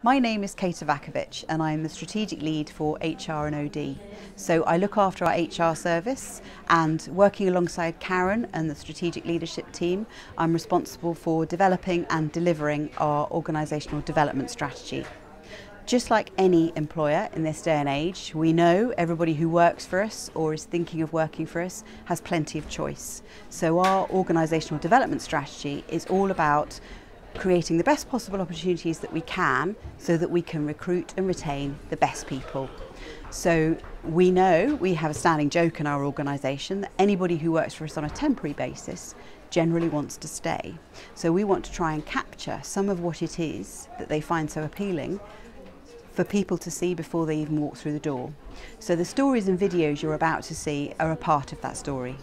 My name is Kate Avakovich and I'm the Strategic Lead for HR and OD. So I look after our HR service, and working alongside Karen and the Strategic Leadership team, I'm responsible for developing and delivering our Organisational Development Strategy. Just like any employer in this day and age, we know everybody who works for us or is thinking of working for us has plenty of choice. So our Organisational Development Strategy is all about creating the best possible opportunities that we can so that we can recruit and retain the best people. So we know, we have a standing joke in our organisation, that anybody who works for us on a temporary basis generally wants to stay. So we want to try and capture some of what it is that they find so appealing for people to see before they even walk through the door. So the stories and videos you're about to see are a part of that story.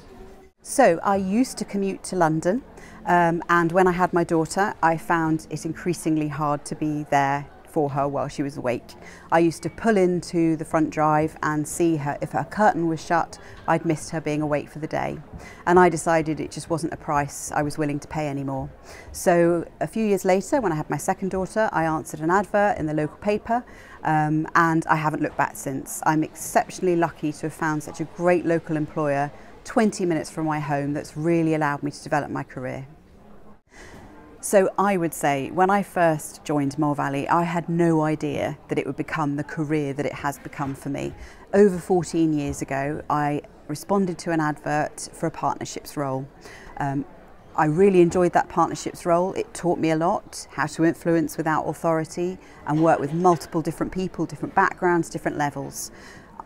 So I used to commute to London, and when I had my daughter, I found it increasingly hard to be there for her while she was awake. I used to pull into the front drive and see her. If her curtain was shut, I'd missed her being awake for the day. And I decided it just wasn't a price I was willing to pay anymore. So a few years later, when I had my second daughter, I answered an advert in the local paper, and I haven't looked back since. I'm exceptionally lucky to have found such a great local employer 20 minutes from my home that's really allowed me to develop my career. So I would say when I first joined Mole Valley, I had no idea that it would become the career that it has become for me. Over 14 years ago, I responded to an advert for a partnerships role. I really enjoyed that partnerships role. It taught me a lot, how to influence without authority and work with multiple different people, different backgrounds, different levels.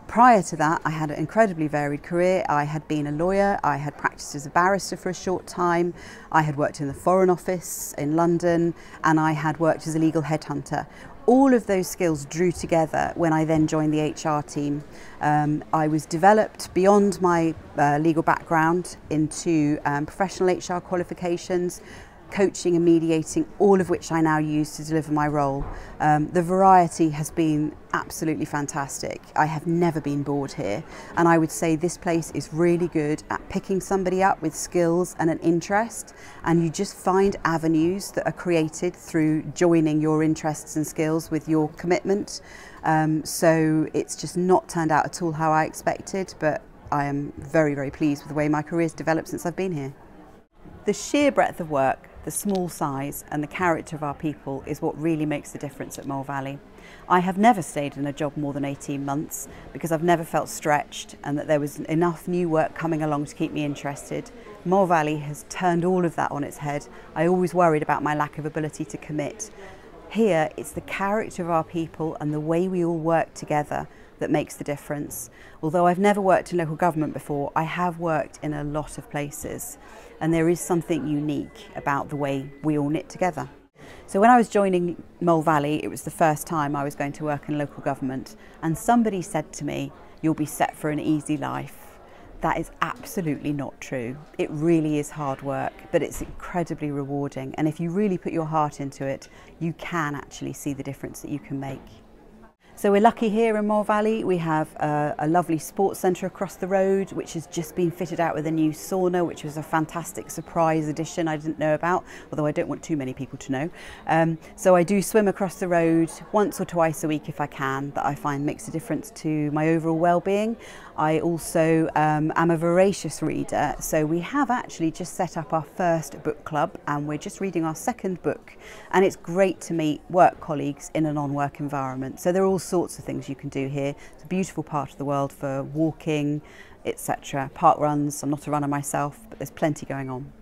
Prior to that, I had an incredibly varied career. I had been a lawyer, I had practiced as a barrister for a short time, I had worked in the Foreign Office in London, and I had worked as a legal headhunter. All of those skills drew together when I then joined the HR team. I was developed beyond my legal background into professional HR qualifications, coaching and mediating, all of which I now use to deliver my role. The variety has been absolutely fantastic. I have never been bored here, and I would say this place is really good at picking somebody up with skills and an interest, and you just find avenues that are created through joining your interests and skills with your commitment. So it's just not turned out at all how I expected, but I am very, very pleased with the way my career's developed since I've been here. The sheer breadth of work, the small size and the character of our people is what really makes the difference at Mole Valley. I have never stayed in a job more than 18 months because I've never felt stretched and that there was enough new work coming along to keep me interested. Mole Valley has turned all of that on its head. I always worried about my lack of ability to commit. Here, it's the character of our people and the way we all work together that makes the difference. Although I've never worked in local government before, I have worked in a lot of places, and there is something unique about the way we all knit together. So when I was joining Mole Valley, it was the first time I was going to work in local government, and somebody said to me, "You'll be set for an easy life." That is absolutely not true. It really is hard work, but it's incredibly rewarding, and if you really put your heart into it, you can actually see the difference that you can make. So we're lucky here in Mole Valley. We have a lovely sports centre across the road, which has just been fitted out with a new sauna, which was a fantastic surprise addition I didn't know about, although I don't want too many people to know. So I do swim across the road once or twice a week if I can, that I find makes a difference to my overall well-being. I also am a voracious reader, so we have actually just set up our first book club and we're just reading our second book, and it's great to meet work colleagues in a non-work environment. So there are all sorts of things you can do here. It's a beautiful part of the world for walking, etc. Park runs. I'm not a runner myself, but there's plenty going on.